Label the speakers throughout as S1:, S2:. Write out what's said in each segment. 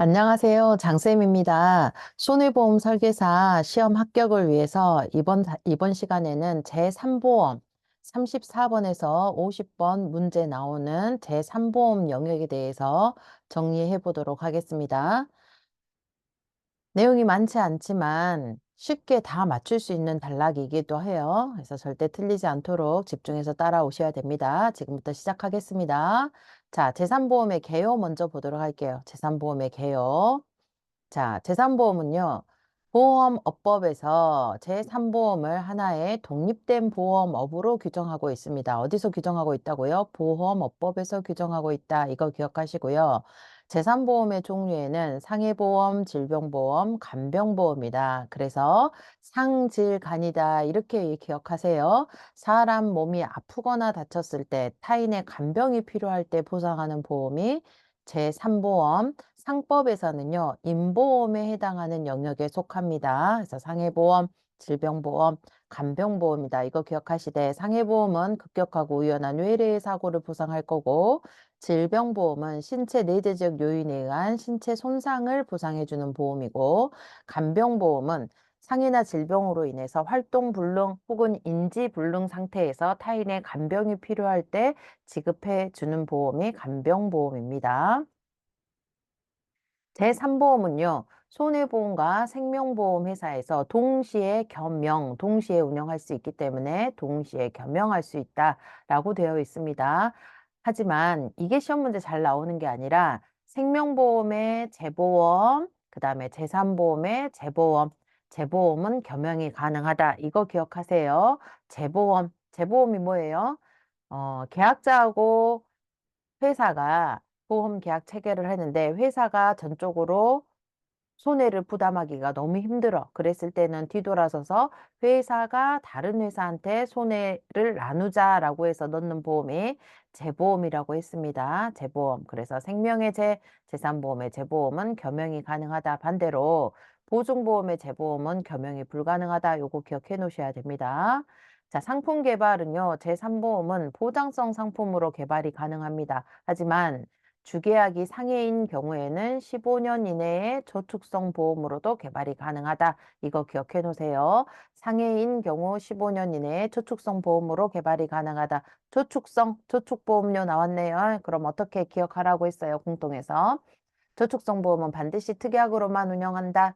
S1: 안녕하세요. 장쌤입니다. 손해보험 설계사 시험 합격을 위해서 이번 시간에는 제3보험 34번에서 50번 문제 나오는 제3보험 영역에 대해서 정리해 보도록 하겠습니다. 내용이 많지 않지만 쉽게 다 맞출 수 있는 단락이기도 해요. 그래서 절대 틀리지 않도록 집중해서 따라오셔야 됩니다. 지금부터 시작하겠습니다. 자, 제3보험의 개요 먼저 보도록 할게요. 제3보험의 개요. 자, 제3보험은요, 보험업법에서 제3보험을 하나의 독립된 보험업으로 규정하고 있습니다. 어디서 규정하고 있다고요? 보험업법에서 규정하고 있다. 이거 기억하시고요. 제3보험의 종류에는 상해보험, 질병보험, 간병보험이다. 그래서 상질간이다. 이렇게 기억하세요. 사람 몸이 아프거나 다쳤을 때 타인의 간병이 필요할 때 보상하는 보험이 제3보험, 상법에서는요, 인보험에 해당하는 영역에 속합니다. 그래서 상해보험, 질병보험, 간병보험이다. 이거 기억하시되 상해보험은 급격하고 우연한 외래의 사고를 보상할 거고 질병보험은 신체 내재적 요인에 의한 신체 손상을 보상해주는 보험이고 간병보험은 상해나 질병으로 인해서 활동불능 혹은 인지불능 상태에서 타인의 간병이 필요할 때 지급해 주는 보험이 간병보험입니다. 제3보험은요, 손해보험과 생명보험 회사에서 동시에 운영할 수 있기 때문에 동시에 겸용할 수 있다라고 되어 있습니다. 하지만 이게 시험 문제 잘 나오는 게 아니라 생명보험의 재보험, 그 다음에 제3보험의 재보험, 재보험은 겸용이 가능하다. 이거 기억하세요. 재보험이 뭐예요? 계약자하고 회사가 보험 계약 체결을 했는데 회사가 전적으로 손해를 부담하기가 너무 힘들어. 그랬을 때는 뒤돌아서서 회사가 다른 회사한테 손해를 나누자라고 해서 넣는 보험이 재보험이라고 했습니다. 재보험. 그래서 생명의 재산보험의 재보험은 겸용이 가능하다. 반대로 보증보험의 재보험은 겸용이 불가능하다. 요거 기억해 놓으셔야 됩니다. 자, 상품 개발은요, 제3보험은 보장성 상품으로 개발이 가능합니다. 하지만 주계약이 상해인 경우에는 15년 이내에 저축성 보험으로도 개발이 가능하다. 이거 기억해 놓으세요. 상해인 경우 15년 이내에 저축성 보험으로 개발이 가능하다. 저축보험료 나왔네요. 그럼 어떻게 기억하라고 했어요? 공통에서. 저축성 보험은 반드시 특약으로만 운영한다.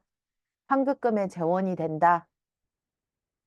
S1: 환급금의 재원이 된다.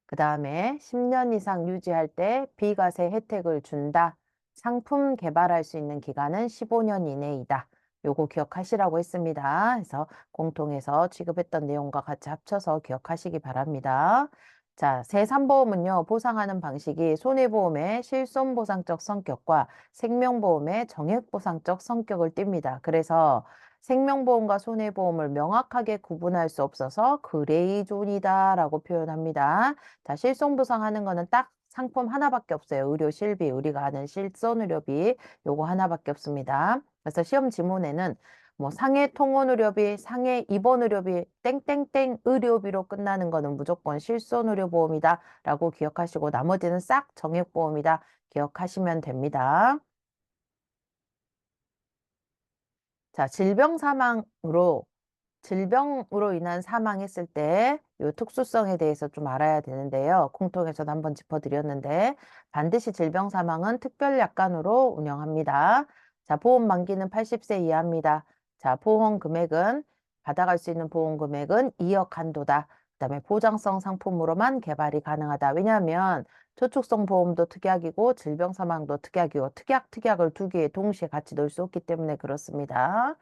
S1: 그 다음에 10년 이상 유지할 때 비과세 혜택을 준다. 상품 개발할 수 있는 기간은 15년 이내이다. 요거 기억하시라고 했습니다. 그래서 공통해서 취급했던 내용과 같이 합쳐서 기억하시기 바랍니다. 자, 제3보험은요, 보상하는 방식이 손해보험의 실손보상적 성격과 생명보험의 정액보상적 성격을 띱니다. 그래서 생명보험과 손해보험을 명확하게 구분할 수 없어서 그레이존이다라고 표현합니다. 자, 실손보상하는 거는 딱 상품 하나밖에 없어요. 의료 실비, 우리가 아는 실손의료비 요거 하나밖에 없습니다. 그래서 시험 지문에는 뭐 상해 통원의료비, 상해 입원의료비, 땡땡땡 의료비로 끝나는 거는 무조건 실손의료보험이다 라고 기억하시고 나머지는 싹 정액보험이다 기억하시면 됩니다. 자, 질병으로 인한 사망했을 때 요 특수성에 대해서 좀 알아야 되는데요. 공통에서도 한번 짚어드렸는데 반드시 질병 사망은 특별약관으로 운영합니다. 자, 보험 만기는 80세 이하입니다. 자, 보험 금액은 받아갈 수 있는 보험 금액은 2억 한도다. 그다음에 보장성 상품으로만 개발이 가능하다. 왜냐하면 저축성 보험도 특약이고 질병 사망도 특약이고 특약을 두 개 동시에 같이 넣을 수 없기 때문에 그렇습니다.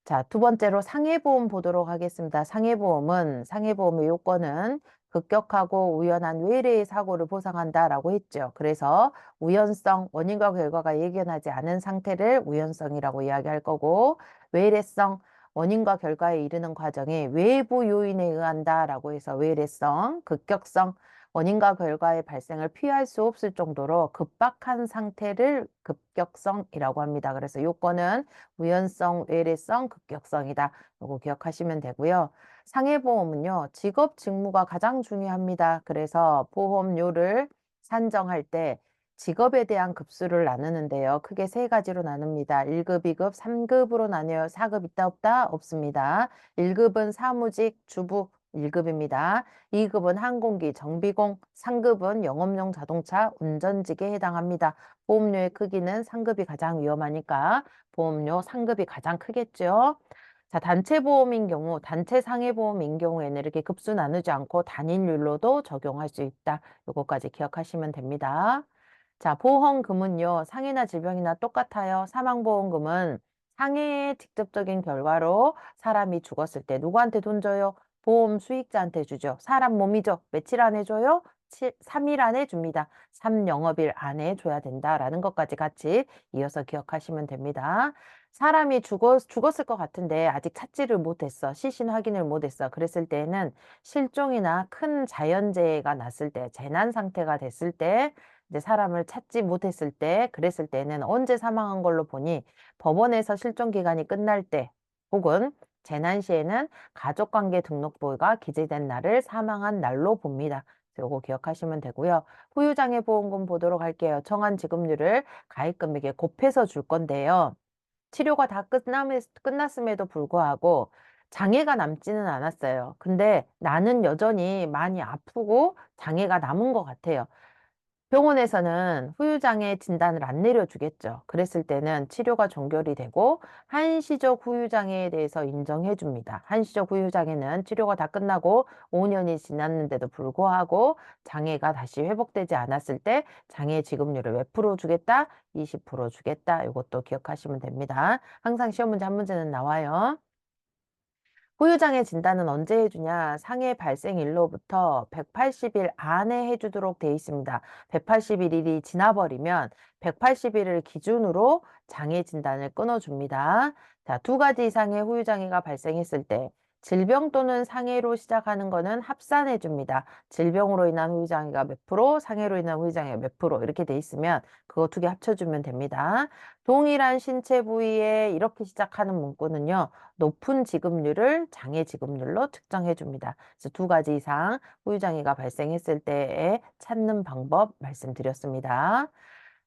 S1: 자, 두 번째로 상해보험 보도록 하겠습니다. 상해보험의 요건은 급격하고 우연한 외래의 사고를 보상한다라고 했죠. 그래서 우연성, 원인과 결과가 예견하지 않은 상태를 우연성이라고 이야기할 거고, 외래성, 원인과 결과에 이르는 과정이 외부 요인에 의한다라고 해서 외래성, 급격성, 원인과 결과의 발생을 피할 수 없을 정도로 급박한 상태를 급격성이라고 합니다. 그래서 요건은 우연성, 외래성, 급격성이다. 요거 기억하시면 되고요. 상해보험은요, 직업 직무가 가장 중요합니다. 그래서 보험료를 산정할 때 직업에 대한 급수를 나누는데요. 크게 세 가지로 나눕니다. 1급, 2급, 3급으로 나뉘어요. 4급 있다 없다? 없습니다. 1급은 사무직, 주부 1급입니다. 2급은 항공기, 정비공, 3급은 영업용 자동차, 운전직에 해당합니다. 보험료의 크기는 상급이 가장 위험하니까 보험료 상급이 가장 크겠죠. 자, 단체 보험인 경우, 단체 상해 보험인 경우에는 이렇게 급수 나누지 않고 단일률로도 적용할 수 있다. 요거까지 기억하시면 됩니다. 자, 보험금은요, 상해나 질병이나 똑같아요. 사망보험금은 상해의 직접적인 결과로 사람이 죽었을 때 누구한테 돈 줘요? 보험 수익자한테 주죠. 사람 몸이죠. 며칠 안에 줘요? 3일 안에 줍니다. 3영업일 안에 줘야 된다라는 것까지 같이 이어서 기억하시면 됩니다. 사람이 죽었을 것 같은데 아직 찾지를 못했어. 시신 확인을 못했어. 그랬을 때는 실종이나 큰 자연재해가 났을 때, 재난 상태가 됐을 때, 이제 사람을 찾지 못했을 때, 그랬을 때는 언제 사망한 걸로 보니 법원에서 실종 기간이 끝날 때, 혹은 재난 시에는 가족관계 등록부가 기재된 날을 사망한 날로 봅니다. 요거 기억하시면 되고요. 후유장애 보험금 보도록 할게요. 정한 지급률을 가입 금액에 곱해서 줄 건데요. 치료가 다 끝났음에도 불구하고 장애가 남지는 않았어요. 근데 나는 여전히 많이 아프고 장애가 남은 것 같아요. 병원에서는 후유장애 진단을 안 내려주겠죠. 그랬을 때는 치료가 종결이 되고 한시적 후유장애에 대해서 인정해 줍니다. 한시적 후유장애는 치료가 다 끝나고 5년이 지났는데도 불구하고 장애가 다시 회복되지 않았을 때 장애 지급률을 몇 프로 주겠다? 20% 주겠다. 이것도 기억하시면 됩니다. 항상 시험 문제 한 문제는 나와요. 후유장애 진단은 언제 해주냐? 상해 발생일로부터 180일 안에 해주도록 돼 있습니다. 180일이 지나버리면 180일을 기준으로 장애 진단을 끊어줍니다. 자, 두 가지 이상의 후유장애가 발생했을 때 질병 또는 상해로 시작하는 거는 합산해 줍니다. 질병으로 인한 후유장애가 몇 프로, 상해로 인한 후유장애가 몇 프로 이렇게 돼 있으면 그거 두 개 합쳐주면 됩니다. 동일한 신체 부위에 이렇게 시작하는 문구는요. 높은 지급률을 장애 지급률로 측정해 줍니다. 그래서 두 가지 이상 후유장애가 발생했을 때에 찾는 방법 말씀드렸습니다.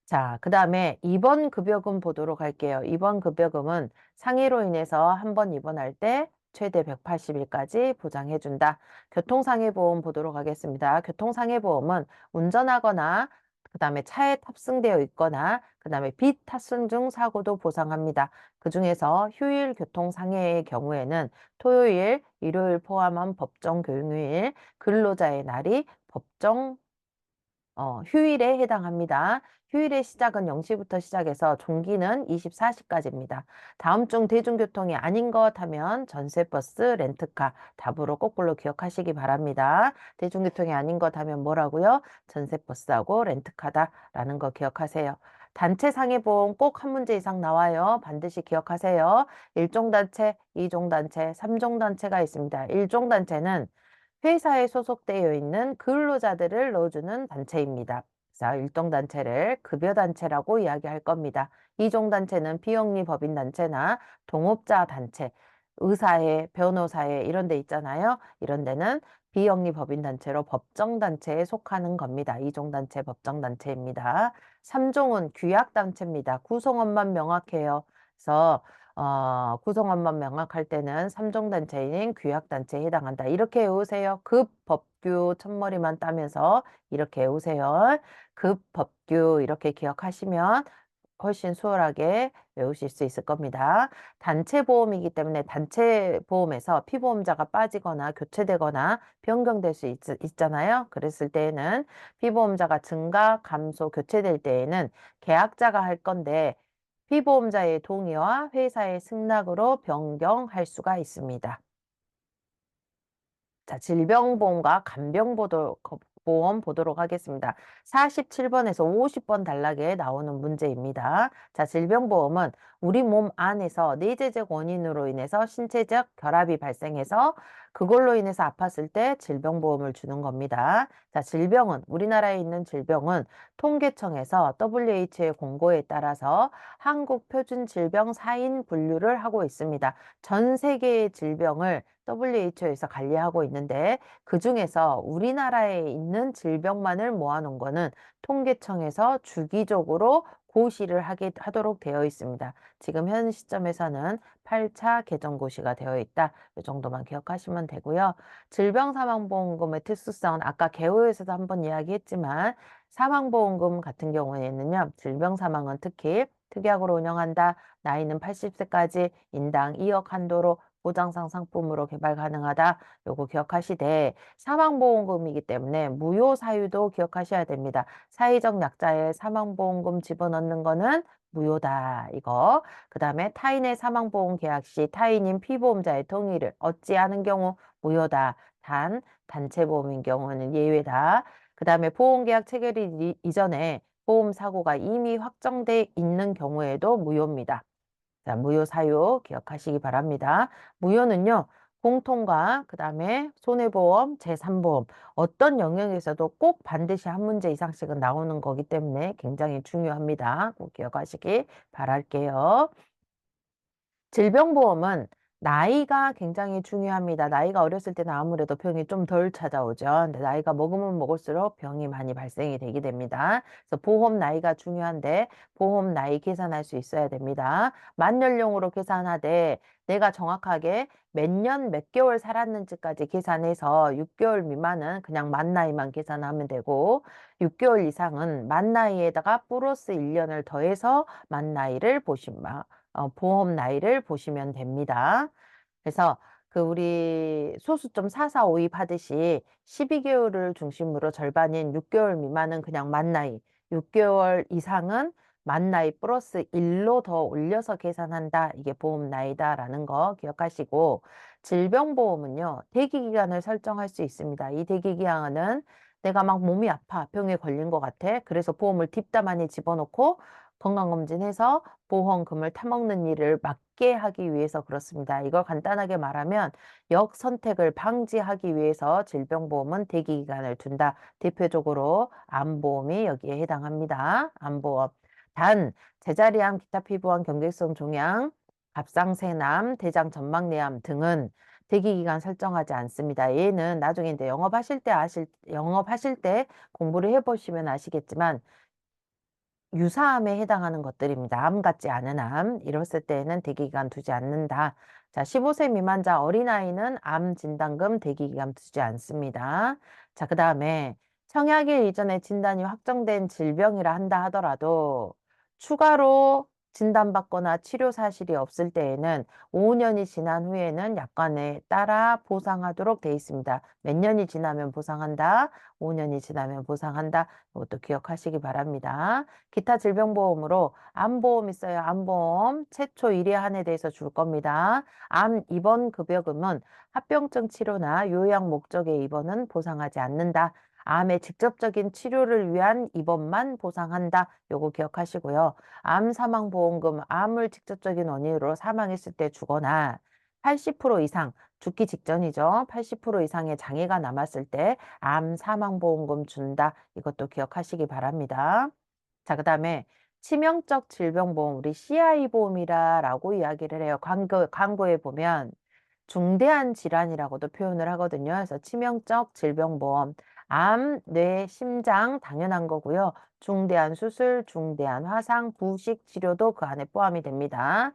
S1: 자, 그 다음에 입원 급여금 보도록 할게요. 입원 급여금은 상해로 인해서 한 번 입원할 때 최대 180일까지 보장해준다. 교통상해보험 보도록 하겠습니다. 교통상해보험은 운전하거나 그 다음에 차에 탑승되어 있거나 그 다음에 비탑승 중 사고도 보상합니다. 그 중에서 휴일 교통상해의 경우에는 토요일, 일요일 포함한 법정 교육일, 근로자의 날이 법정 휴일에 해당합니다. 휴일의 시작은 0시부터 시작해서 종기는 24시까지입니다. 다음 중 대중교통이 아닌 것 하면 전세버스, 렌트카 답으로 거꾸로 기억하시기 바랍니다. 대중교통이 아닌 것 하면 뭐라고요? 전세버스하고 렌트카다라는 거 기억하세요. 단체 상해보험 꼭 한 문제 이상 나와요. 반드시 기억하세요. 1종단체, 2종단체, 3종단체가 있습니다. 1종단체는 회사에 소속되어 있는 근로자들을 넣어주는 단체입니다. 그래서 일종단체를 급여단체라고 이야기할 겁니다. 이종단체는 비영리 법인단체나 동업자 단체, 의사회, 변호사회 이런 데 있잖아요. 이런 데는 비영리 법인단체로 법정단체에 속하는 겁니다. 이종단체 법정단체입니다. 3종은 규약단체입니다. 구성원만 명확해요. 그래서 구성원만 명확할 때는 3종단체인 규약단체에 해당한다. 이렇게 외우세요. 급, 법규, 첫머리만 따면서 이렇게 외우세요. 급, 법규 이렇게 기억하시면 훨씬 수월하게 외우실 수 있을 겁니다. 단체 보험이기 때문에 단체 보험에서 피보험자가 빠지거나 교체되거나 변경될 수 있잖아요. 그랬을 때에는 피보험자가 증가, 감소, 교체될 때에는 계약자가 할 건데 피보험자의 동의와 회사의 승낙으로 변경할 수가 있습니다. 자, 질병보험과 간병보험 보도록 하겠습니다. 47번에서 50번 단락에 나오는 문제입니다. 자, 질병보험은 우리 몸 안에서 내재적 원인으로 인해서 신체적 결합이 발생해서 그걸로 인해서 아팠을 때 질병보험을 주는 겁니다. 자, 질병은, 우리나라에 있는 질병은 통계청에서 WHO의 공고에 따라서 한국표준질병 4인 분류를 하고 있습니다. 전 세계의 질병을 WHO에서 관리하고 있는데 그 중에서 우리나라에 있는 질병만을 모아놓은 거는 통계청에서 주기적으로 고시를 하도록 되어 있습니다. 지금 현 시점에서는 8차 개정고시가 되어 있다. 이 정도만 기억하시면 되고요. 질병사망보험금의 특수성은 아까 개요에서도 한번 이야기했지만 사망보험금 같은 경우에는요. 질병사망은 특히 특약으로 운영한다. 나이는 80세까지 인당 2억 한도로 보장상 상품으로 개발 가능하다. 요거 기억하시되 사망보험금이기 때문에 무효 사유도 기억하셔야 됩니다. 사회적 약자의 사망보험금 집어넣는 거는 무효다. 이거. 그 다음에 타인의 사망보험 계약 시 타인인 피보험자의 동의를 얻지 않은 경우 무효다. 단, 단체보험인 경우는 예외다. 그 다음에 보험계약 체결 이전에 보험사고가 이미 확정돼 있는 경우에도 무효입니다. 자, 무효 사유 기억하시기 바랍니다. 무효는요, 공통과 그 다음에 손해보험, 제3보험 어떤 영역에서도 꼭 반드시 한 문제 이상씩은 나오는 거기 때문에 굉장히 중요합니다. 꼭 기억하시기 바랄게요. 질병보험은 나이가 굉장히 중요합니다. 나이가 어렸을 때는 아무래도 병이 좀 덜 찾아오죠. 근데 나이가 먹으면 먹을수록 병이 많이 발생이 되게 됩니다. 그래서 보험 나이가 중요한데 보험 나이 계산할 수 있어야 됩니다. 만 연령으로 계산하되 내가 정확하게 몇 년, 몇 개월 살았는지까지 계산해서 6개월 미만은 그냥 만 나이만 계산하면 되고 6개월 이상은 만 나이에다가 플러스 1년을 더해서 만 나이를 보시면 보험 나이를 보시면 됩니다. 그래서 그 우리 소수점 4452 하듯이 12개월을 중심으로 절반인 6개월 미만은 그냥 만 나이, 6개월 이상은 만 나이 플러스 1로 더 올려서 계산한다. 이게 보험 나이다라는 거 기억하시고 질병보험은요. 대기기간을 설정할 수 있습니다. 이 대기기간은 내가 막 몸이 아파, 병에 걸린 것 같아. 그래서 보험을 딥다 많이 집어넣고 건강검진해서 보험금을 타먹는 일을 막게 하기 위해서 그렇습니다. 이걸 간단하게 말하면 역선택을 방지하기 위해서 질병보험은 대기기간을 둔다. 대표적으로 암보험이 여기에 해당합니다. 암보험. 단, 제자리암, 기타 피부암, 경계성 종양, 갑상선암, 대장 전막내암 등은 대기기간 설정하지 않습니다. 얘는 나중에 이제 영업하실 때 공부를 해보시면 아시겠지만 유사암에 해당하는 것들입니다. 암 같지 않은 암. 이랬을 때에는 대기기간 두지 않는다. 자, 15세 미만자 어린아이는 암 진단금 대기기간 두지 않습니다. 자, 그 다음에 청약일 이전에 진단이 확정된 질병이라 한다 하더라도 추가로 진단받거나 치료 사실이 없을 때에는 5년이 지난 후에는 약관에 따라 보상하도록 돼 있습니다. 몇 년이 지나면 보상한다. 5년이 지나면 보상한다. 이것도 기억하시기 바랍니다. 기타 질병보험으로 암보험 있어요. 암보험 최초 1회 한에 대해서 줄 겁니다. 암 입원 급여금은 합병증 치료나 요양 목적의 입원은 보상하지 않는다. 암의 직접적인 치료를 위한 입원만 보상한다. 요거 기억하시고요. 암 사망보험금, 암을 직접적인 원인으로 사망했을 때 주거나 80% 이상, 죽기 직전이죠. 80% 이상의 장애가 남았을 때 암 사망보험금 준다. 이것도 기억하시기 바랍니다. 자, 그 다음에 치명적 질병보험, 우리 CI 보험이라고 이야기를 해요. 광고에 보면 중대한 질환이라고도 표현을 하거든요. 그래서 치명적 질병보험, 암, 뇌, 심장 당연한 거고요. 중대한 수술, 중대한 화상, 부식 치료도 그 안에 포함이 됩니다.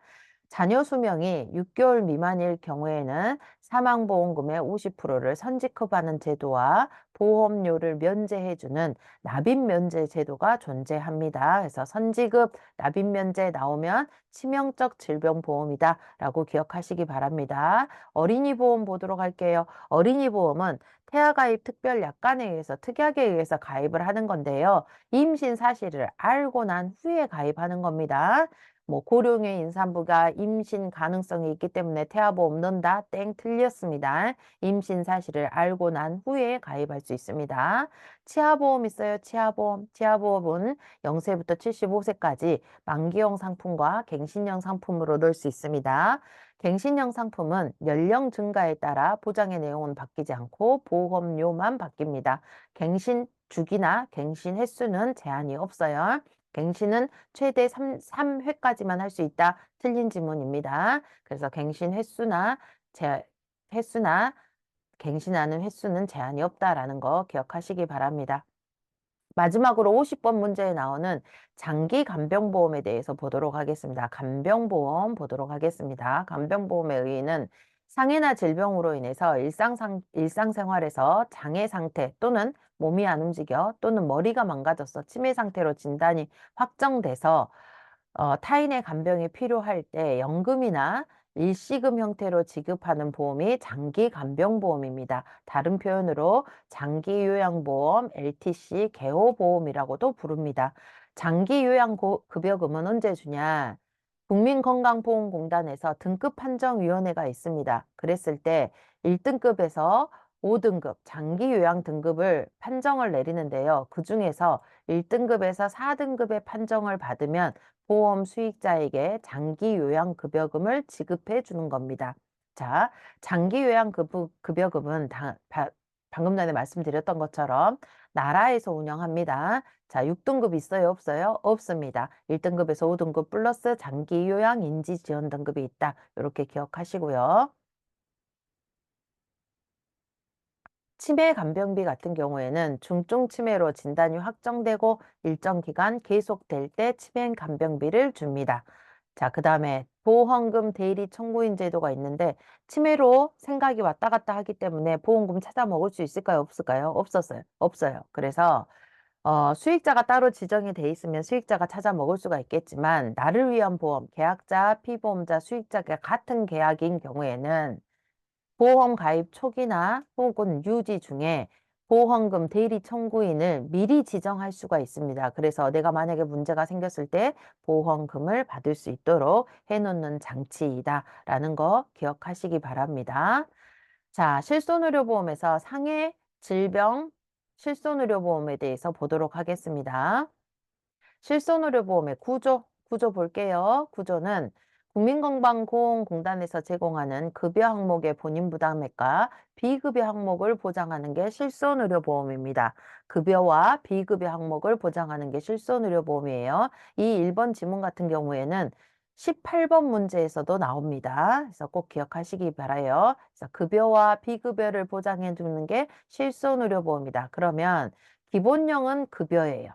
S1: 자녀 수명이 6개월 미만일 경우에는 사망보험금의 50%를 선지급하는 제도와 보험료를 면제해주는 납입면제 제도가 존재합니다. 그래서 선지급, 납입면제 나오면 치명적 질병보험이다 라고 기억하시기 바랍니다. 어린이 보험 보도록 할게요. 어린이 보험은 태아가입 특별약관에 의해서 특약에 의해서 가입을 하는 건데요. 임신 사실을 알고 난 후에 가입하는 겁니다. 뭐 고령의 임산부가 임신 가능성이 있기 때문에 태아보험 넣는다. 땡 틀린 틀렸습니다. 임신 사실을 알고 난 후에 가입할 수 있습니다. 치아보험 있어요. 치아보험. 치아보험은 0세부터 75세까지 만기형 상품과 갱신형 상품으로 넣을 수 있습니다. 갱신형 상품은 연령 증가에 따라 보장의 내용은 바뀌지 않고 보험료만 바뀝니다. 갱신 주기나 갱신 횟수는 제한이 없어요. 갱신은 최대 3회까지만 할 수 있다. 틀린 지문입니다. 그래서 갱신 횟수나 갱신하는 횟수는 제한이 없다라는 거 기억하시기 바랍니다. 마지막으로 50번 문제에 나오는 장기 간병보험에 대해서 보도록 하겠습니다. 간병보험 보도록 하겠습니다. 간병보험의 의의는 상해나 질병으로 인해서 일상생활에서 장애 상태 또는 몸이 안 움직여 또는 머리가 망가져서 치매 상태로 진단이 확정돼서 타인의 간병이 필요할 때 연금이나 일시금 형태로 지급하는 보험이 장기 간병보험입니다. 다른 표현으로 장기요양보험, LTC, 개호보험이라고도 부릅니다. 장기요양급여금은 언제 주냐? 국민건강보험공단에서 등급판정위원회가 있습니다. 그랬을 때 1등급에서 5등급 장기요양 등급을 판정을 내리는데요. 그중에서 1등급에서 4등급의 판정을 받으면 보험 수익자에게 장기요양급여금을 지급해 주는 겁니다. 자, 장기요양급여금은 방금 전에 말씀드렸던 것처럼 나라에서 운영합니다. 자, 6등급 있어요? 없어요? 없습니다. 1등급에서 5등급 플러스 장기요양 인지지원 등급이 있다. 이렇게 기억하시고요. 치매 간병비 같은 경우에는 중증 치매로 진단이 확정되고 일정 기간 계속될 때 치매 간병비를 줍니다. 자, 그 다음에 보험금 대리 청구인 제도가 있는데 치매로 생각이 왔다 갔다 하기 때문에 보험금 찾아 먹을 수 있을까요? 없을까요? 없었어요. 없어요. 그래서 수익자가 따로 지정이 돼 있으면 수익자가 찾아 먹을 수가 있겠지만 나를 위한 보험, 계약자, 피보험자, 수익자가 같은 계약인 경우에는 보험 가입 초기나 혹은 유지 중에 보험금 대리 청구인을 미리 지정할 수가 있습니다. 그래서 내가 만약에 문제가 생겼을 때 보험금을 받을 수 있도록 해놓는 장치이다라는 거 기억하시기 바랍니다. 자, 실손의료보험에서 상해 질병 실손의료보험에 대해서 보도록 하겠습니다. 실손의료보험의 구조 볼게요. 구조는 국민건강보험공단에서 제공하는 급여 항목의 본인 부담액과 비급여 항목을 보장하는 게 실손의료보험입니다. 급여와 비급여 항목을 보장하는 게 실손의료보험이에요. 이 1번 지문 같은 경우에는 18번 문제에서도 나옵니다. 그래서 꼭 기억하시기 바라요. 그래서 급여와 비급여를 보장해 주는 게 실손의료보험이다. 그러면 기본형은 급여예요.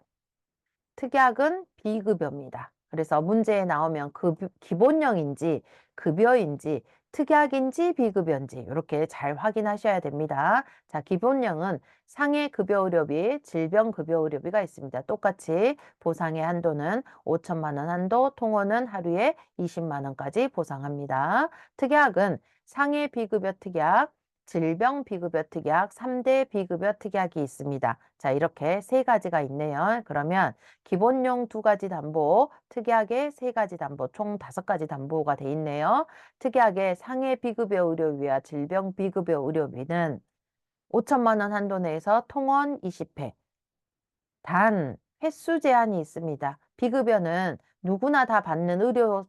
S1: 특약은 비급여입니다. 그래서 문제에 나오면 기본형인지 급여인지 특약인지 비급여인지 이렇게 잘 확인하셔야 됩니다. 자, 기본형은 상해급여의료비, 질병급여의료비가 있습니다. 똑같이 보상의 한도는 5천만 원 한도, 통원은 하루에 20만 원까지 보상합니다. 특약은 상해 비급여 특약, 질병 비급여 특약, 3대 비급여 특약이 있습니다. 자, 이렇게 세 가지가 있네요. 그러면 기본용 2가지 담보, 특약의 3가지 담보, 총 5가지 담보가 돼 있네요. 특약의 상해 비급여 의료비와 질병 비급여 의료비는 5천만 원 한도 내에서 통원 20회. 단 횟수 제한이 있습니다. 비급여는 누구나 다 받는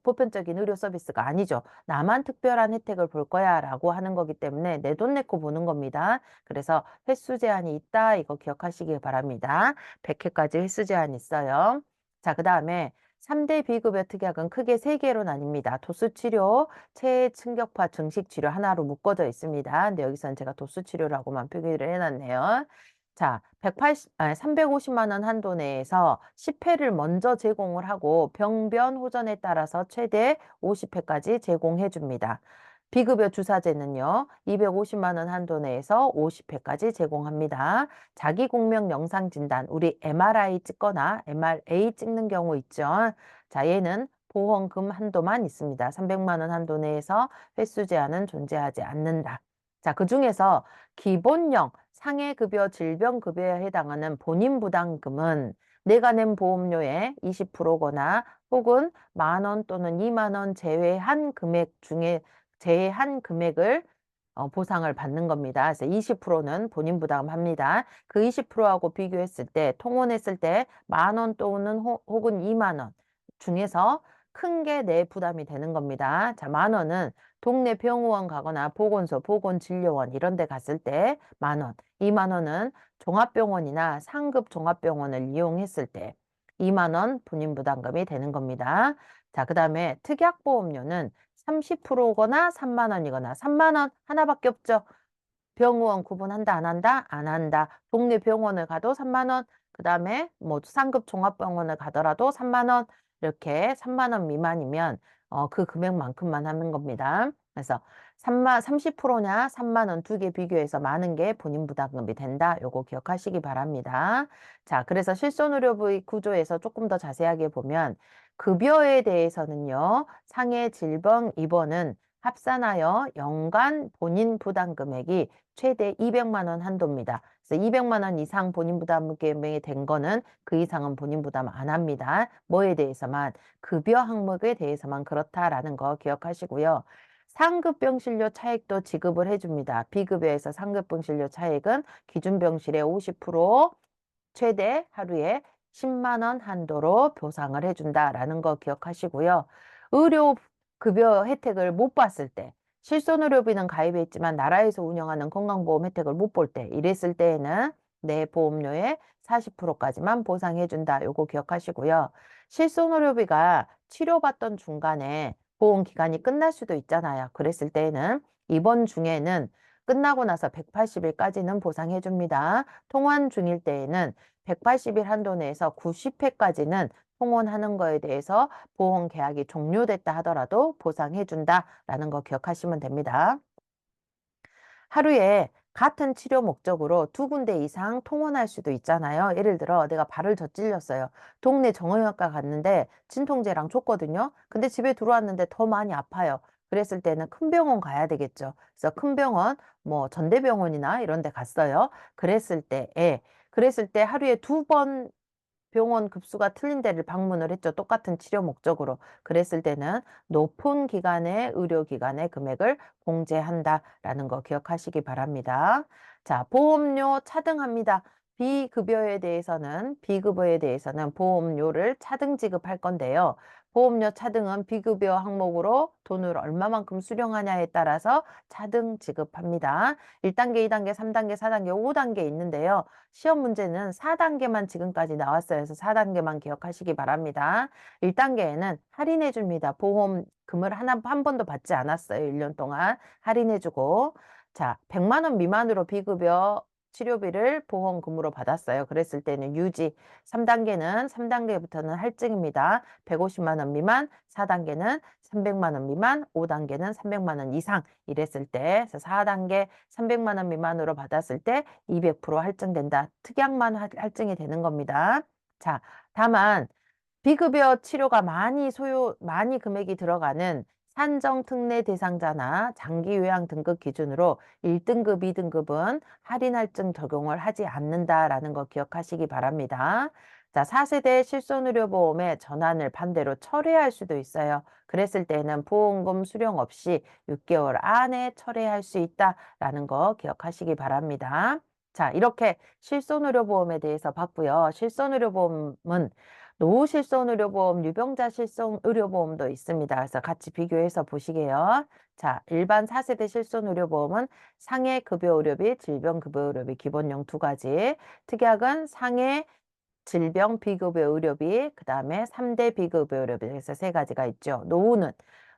S1: 보편적인 의료 서비스가 아니죠. 나만 특별한 혜택을 볼 거야 라고 하는 거기 때문에 내 돈 내고 보는 겁니다. 그래서 횟수 제한이 있다. 이거 기억하시기 바랍니다. 100회까지 횟수 제한이 있어요. 자, 그 다음에 3대 비급여 특약은 크게 3개로 나뉩니다. 도수치료, 체해 충격파 증식치료 하나로 묶어져 있습니다. 근데 여기서는 제가 도수치료라고만 표기를 해놨네요. 자, 350만 원 한도 내에서 10회를 먼저 제공을 하고 병변 호전에 따라서 최대 50회까지 제공해 줍니다. 비급여 주사제는요, 250만 원 한도 내에서 50회까지 제공합니다. 자기공명 영상 진단, 우리 MRI 찍거나 MRA 찍는 경우 있죠. 자, 얘는 보험금 한도만 있습니다. 300만 원 한도 내에서 횟수 제한은 존재하지 않는다. 자, 그중에서 기본형 상해급여, 질병급여에 해당하는 본인 부담금은 내가 낸 보험료의 20%거나 혹은 10,000원 또는 20,000원 제외한 금액을 보상을 받는 겁니다. 그래서 20%는 본인 부담합니다. 그 20%하고 비교했을 때, 통원했을 때 10,000원 또는 혹은 20,000원 중에서 큰 게 내 부담이 되는 겁니다. 자, 10,000원은 동네 병원 가거나 보건소, 보건진료원 이런 데 갔을 때 10,000원, 20,000원은 종합병원이나 상급 종합병원을 이용했을 때 20,000원 본인 부담금이 되는 겁니다. 자, 그 다음에 특약보험료는 30%거나 30,000원이거나 30,000원 하나밖에 없죠. 병원 구분한다, 안 한다? 안 한다. 동네 병원을 가도 30,000원, 그 다음에 뭐 상급 종합병원을 가더라도 30,000원, 이렇게 30,000원 미만이면 그 금액만큼만 하는 겁니다. 그래서 30%냐 30,000원 두 개 비교해서 많은 게 본인 부담금이 된다. 요거 기억하시기 바랍니다. 자, 그래서 실손의료부의 구조에서 조금 더 자세하게 보면 급여에 대해서는요, 상해 질병 입원은 합산하여 연간 본인 부담 금액이 최대 200만 원 한도입니다. 그래서 200만 원 이상 본인 부담 금액이 된 거는 그 이상은 본인 부담 안 합니다. 뭐에 대해서만? 급여 항목에 대해서만 그렇다라는 거 기억하시고요. 상급 병실료 차액도 지급을 해줍니다. 비급여에서 상급 병실료 차액은 기준 병실의 50% 최대 하루에 10만 원 한도로 보상을 해준다라는 거 기억하시고요. 의료 급여 혜택을 못 봤을 때, 실손의료비는 가입했지만 나라에서 운영하는 건강보험 혜택을 못 볼 때, 이랬을 때에는 내 보험료의 40%까지만 보상해준다. 요거 기억하시고요. 실손의료비가 치료받던 중간에 보험 기간이 끝날 수도 있잖아요. 그랬을 때에는 입원 중에는 끝나고 나서 180일까지는 보상해줍니다. 통원 중일 때에는 180일 한도 내에서 90회까지는 통원하는 거에 대해서 보험 계약이 종료됐다 하더라도 보상해준다라는 거 기억하시면 됩니다. 하루에 같은 치료 목적으로 두 군데 이상 통원할 수도 있잖아요. 예를 들어 내가 발을 젖찔렸어요. 동네 정형외과 갔는데 진통제랑 줬거든요. 근데 집에 들어왔는데 더 많이 아파요. 그랬을 때는 큰 병원 가야 되겠죠. 그래서 큰 병원, 뭐 전대병원이나 이런 데 갔어요. 그랬을 때 하루에 2번 병원 급수가 틀린 데를 방문을 했죠. 똑같은 치료 목적으로. 그랬을 때는 높은 기간의 의료기관의 금액을 공제한다라는 거 기억하시기 바랍니다. 자, 보험료 차등합니다. 비급여에 대해서는 보험료를 차등 지급할 건데요. 보험료 차등은 비급여 항목으로 돈을 얼마만큼 수령하냐에 따라서 차등 지급합니다. 1단계, 2단계, 3단계, 4단계, 5단계 있는데요. 시험 문제는 4단계만 지금까지 나왔어요. 그래서 4단계만 기억하시기 바랍니다. 1단계에는 할인해 줍니다. 보험금을 한 번도 받지 않았어요. 1년 동안 할인해 주고. 자, 100만 원 미만으로 비급여 치료비를 보험금으로 받았어요. 그랬을 때는 유지. 3단계부터는 할증입니다. 150만 원 미만, 4단계는 300만 원 미만, 5단계는 300만 원 이상 이랬을 때, 그래서 4단계 300만 원 미만으로 받았을 때 200% 할증된다. 특약만 할증이 되는 겁니다. 자, 다만 비급여 치료가 많이 금액이 들어가는 산정 특례 대상자나 장기 요양 등급 기준으로 1등급, 2등급은 할인 할증 적용을 하지 않는다라는 거 기억하시기 바랍니다. 자, 4세대 실손의료보험의 전환을 반대로 철회할 수도 있어요. 그랬을 때는 보험금 수령 없이 6개월 안에 철회할 수 있다라는 거 기억하시기 바랍니다. 자, 이렇게 실손의료보험에 대해서 봤고요. 실손의료보험은 노후실손의료보험, 유병자 실손의료보험도 있습니다. 그래서 같이 비교해서 보시게요. 자, 일반 4세대 실손의료보험은 상해 급여의료비, 질병급여의료비 기본용 두 가지. 특약은 상해 질병 비급여 의료비, 그 다음에 3대 비급여 의료비, 그래서 세 가지가 있죠.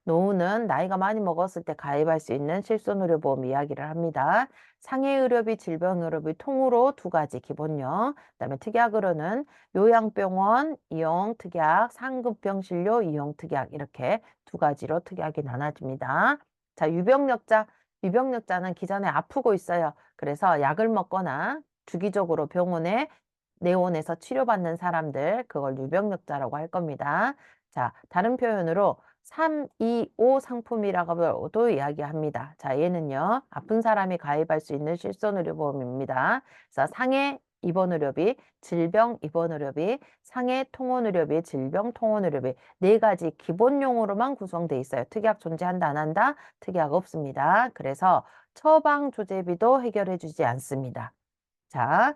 S1: 노후는 나이가 많이 먹었을 때 가입할 수 있는 실손의료보험 이야기를 합니다. 상해의료비, 질병의료비 통으로 두 가지 기본형, 그 다음에 특약으로는 요양병원 이용 특약, 상급병실료 이용 특약 이렇게 두 가지로 특약이 나눠집니다. 자, 유병력자는 기존에 아프고 있어요. 그래서 약을 먹거나 주기적으로 병원에 내원해서 치료받는 사람들, 그걸 유병력자라고 할 겁니다. 자, 다른 표현으로 325 상품이라고도 이야기합니다. 자, 얘는요, 아픈 사람이 가입할 수 있는 실손의료보험입니다. 그래서 상해 입원의료비, 질병 입원의료비, 상해 통원의료비, 질병 통원의료비 네 가지 기본용으로만 구성돼 있어요. 특약 존재한다, 안 한다? 특약 없습니다. 그래서 처방 조제비도 해결해 주지 않습니다. 자,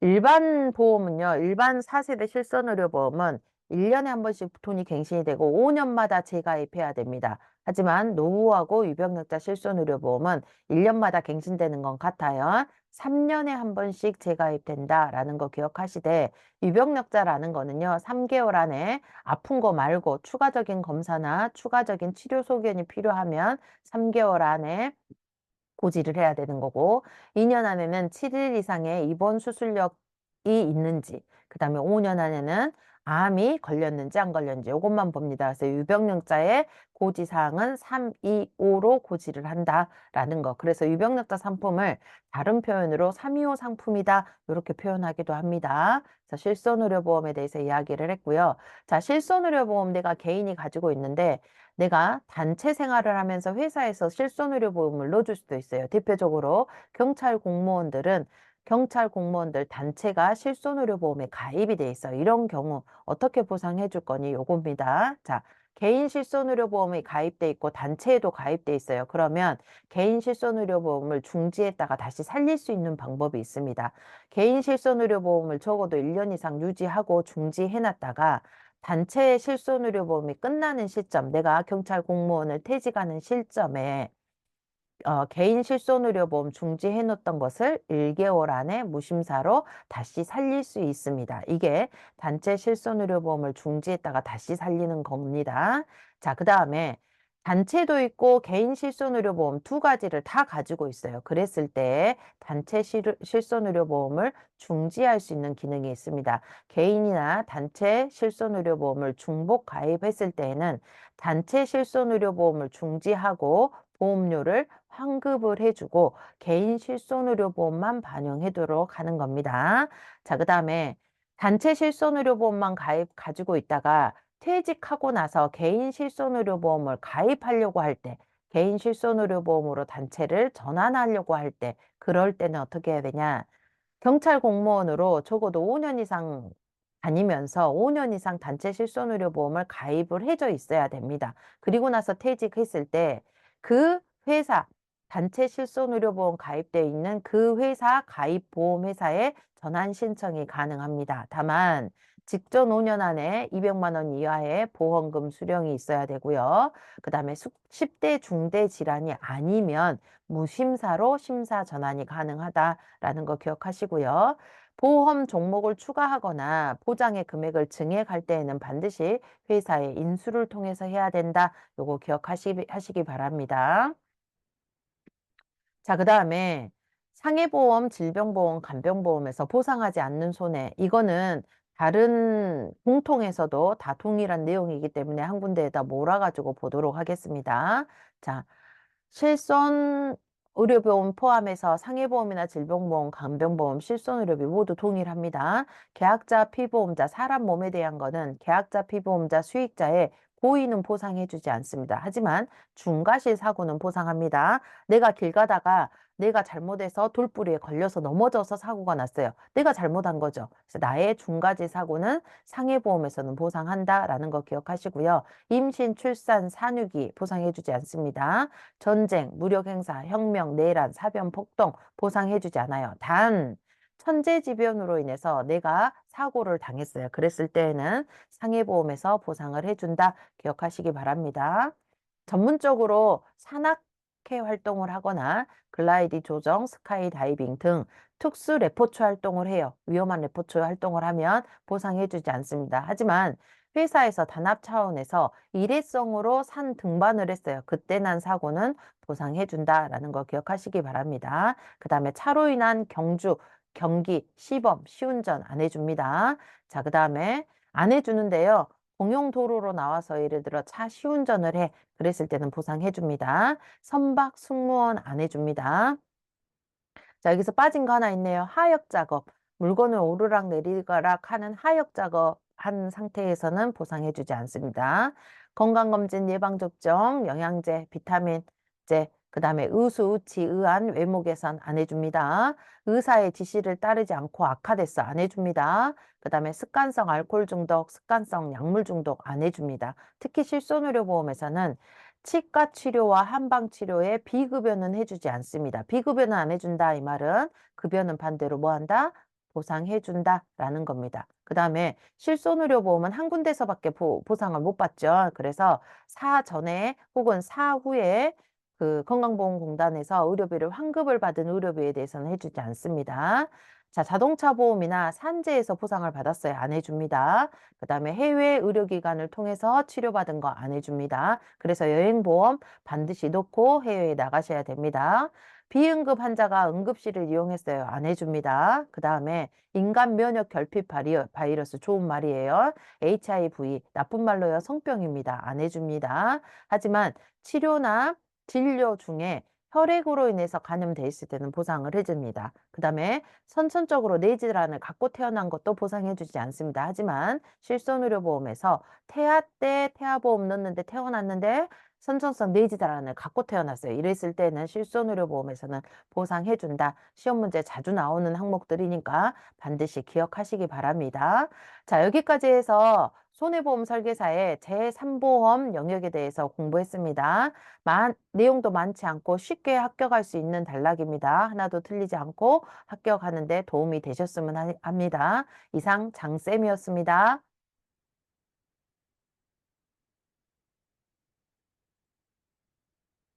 S1: 일반 보험은요. 일반 4세대 실손의료보험은 1년에 한 번씩 돈이 갱신이 되고 5년마다 재가입해야 됩니다. 하지만 노후하고 유병력자 실손의료보험은 1년마다 갱신되는 건 같아요. 3년에 한 번씩 재가입된다라는 거 기억하시되 유병력자라는 거는요. 3개월 안에 아픈 거 말고 추가적인 검사나 추가적인 치료 소견이 필요하면 3개월 안에 고지를 해야 되는 거고 2년 안에는 7일 이상의 입원 수술력이 있는지 그다음에 5년 안에는 암이 걸렸는지 안 걸렸는지 요것만 봅니다. 그래서 유병력자의 고지 사항은 3, 2, 5로 고지를 한다라는 거. 그래서 유병력자 상품을 다른 표현으로 325 상품이다. 이렇게 표현하기도 합니다. 자, 실손의료보험에 대해서 이야기를 했고요. 자, 실손의료보험 내가 개인이 가지고 있는데 내가 단체 생활을 하면서 회사에서 실손의료보험을 넣어줄 수도 있어요. 대표적으로 경찰 공무원들 단체가 실손의료보험에 가입이 돼 있어요. 이런 경우 어떻게 보상해 줄 거니? 요겁니다. 자, 개인 실손의료보험이 가입돼 있고 단체에도 가입돼 있어요. 그러면 개인 실손의료보험을 중지했다가 다시 살릴 수 있는 방법이 있습니다. 개인 실손의료보험을 적어도 1년 이상 유지하고 중지해놨다가 단체 실손의료보험이 끝나는 시점, 내가 경찰 공무원을 퇴직하는 시점에 개인 실손의료보험 중지해 놓던 것을 1개월 안에 무심사로 다시 살릴 수 있습니다. 이게 단체 실손의료보험을 중지했다가 다시 살리는 겁니다. 자, 그 다음에 단체도 있고 개인 실손의료보험 두 가지를 다 가지고 있어요. 그랬을 때 단체 실손의료보험을 중지할 수 있는 기능이 있습니다. 개인이나 단체 실손의료보험을 중복 가입했을 때에는 단체 실손의료보험을 중지하고 보험료를 환급을 해주고 개인 실손의료보험만 반영하도록 하는 겁니다. 자, 그 다음에 단체 실손의료보험만 가지고 있다가 퇴직하고 나서 개인 실손의료보험을 가입하려고 할 때, 개인 실손의료보험으로 단체를 전환하려고 할 때, 그럴 때는 어떻게 해야 되냐? 경찰 공무원으로 적어도 5년 이상 다니면서 5년 이상 단체 실손의료보험을 가입을 해져 있어야 됩니다. 그리고 나서 퇴직했을 때 그 회사, 단체 실손의료보험 가입되어 있는 그 회사 가입 보험회사에 전환 신청이 가능합니다. 다만 직전 5년 안에 200만 원 이하의 보험금 수령이 있어야 되고요. 그 다음에 10대 중대 질환이 아니면 무심사로 심사 전환이 가능하다라는 거 기억하시고요. 보험 종목을 추가하거나 보장의 금액을 증액할 때에는 반드시 회사의 인수를 통해서 해야 된다. 요거 기억하시기 바랍니다. 자, 그 다음에 상해보험, 질병보험, 간병보험에서 보상하지 않는 손해. 이거는 다른 공통에서도 다 동일한 내용이기 때문에 한 군데에다 몰아가지고 보도록 하겠습니다. 자, 실손 의료보험 포함해서 상해보험이나 질병보험, 간병보험, 실손의료비 모두 동일합니다. 계약자, 피보험자, 사람 몸에 대한 거는 계약자, 피보험자, 수익자의 고의는 보상해주지 않습니다. 하지만 중과실 사고는 보상합니다. 내가 길 가다가 내가 잘못해서 돌부리에 걸려서 넘어져서 사고가 났어요. 내가 잘못한 거죠. 그래서 나의 중과실 사고는 상해보험에서는 보상한다라는 거 기억하시고요. 임신, 출산, 산후기 보상해주지 않습니다. 전쟁, 무력행사, 혁명, 내란, 사변, 폭동 보상해주지 않아요. 단 천재지변으로 인해서 내가 사고를 당했어요. 그랬을 때에는 상해보험에서 보상을 해준다. 기억하시기 바랍니다. 전문적으로 산악회 활동을 하거나 글라이딩 조정, 스카이 다이빙 등 특수 레포츠 활동을 해요. 위험한 레포츠 활동을 하면 보상해주지 않습니다. 하지만 회사에서 단합 차원에서 일회성으로 산 등반을 했어요. 그때 난 사고는 보상해준다라는 거 기억하시기 바랍니다. 그 다음에 차로 인한 경기, 시범, 시운전 안 해줍니다. 자, 그 다음에 안 해주는데요. 공용 도로로 나와서 예를 들어 차 시운전을 해. 그랬을 때는 보상해줍니다. 선박, 승무원 안 해줍니다. 자, 여기서 빠진 거 하나 있네요. 하역 작업. 물건을 오르락 내리락 하는 하역 작업 한 상태에서는 보상해주지 않습니다. 건강검진, 예방접종, 영양제, 비타민제, 그 다음에 의수, 의치, 의안, 외모 개선 안 해줍니다. 의사의 지시를 따르지 않고 악화됐어 안 해줍니다. 그 다음에 습관성 알코올 중독, 습관성 약물 중독 안 해줍니다. 특히 실손의료보험에서는 치과 치료와 한방 치료에 비급여는 해주지 않습니다. 비급여는 안 해준다 이 말은 급여는 반대로 뭐 한다? 보상해준다라는 겁니다. 그 다음에 실손의료보험은 한 군데서밖에 보상을 못 받죠. 그래서 사전에 혹은 사후에 그 건강보험공단에서 의료비를 환급을 받은 의료비에 대해서는 해주지 않습니다. 자, 자동차 보험이나 산재에서 보상을 받았어요. 안 해줍니다. 그 다음에 해외 의료기관을 통해서 치료받은 거 안 해줍니다. 그래서 여행보험 반드시 놓고 해외에 나가셔야 됩니다. 비응급 환자가 응급실을 이용했어요. 안 해줍니다. 그 다음에 인간 면역 결핍 바이러스 좋은 말이에요. HIV 나쁜 말로요. 성병입니다. 안 해줍니다. 하지만 치료나 진료 중에 혈액으로 인해서 감염돼 있을 때는 보상을 해줍니다. 그 다음에 선천적으로 뇌질환을 갖고 태어난 것도 보상해주지 않습니다. 하지만 실손의료보험에서 태아 때 태아보험 넣었는데 태어났는데 선천성 뇌질환을 갖고 태어났어요. 이랬을 때는 실손의료보험에서는 보상해준다. 시험 문제 자주 나오는 항목들이니까 반드시 기억하시기 바랍니다. 자, 여기까지 해서 손해보험 설계사의 제3보험 영역에 대해서 공부했습니다. 내용도 많지 않고 쉽게 합격할 수 있는 단락입니다. 하나도 틀리지 않고 합격하는 데 도움이 되셨으면 합니다. 이상 장쌤이었습니다.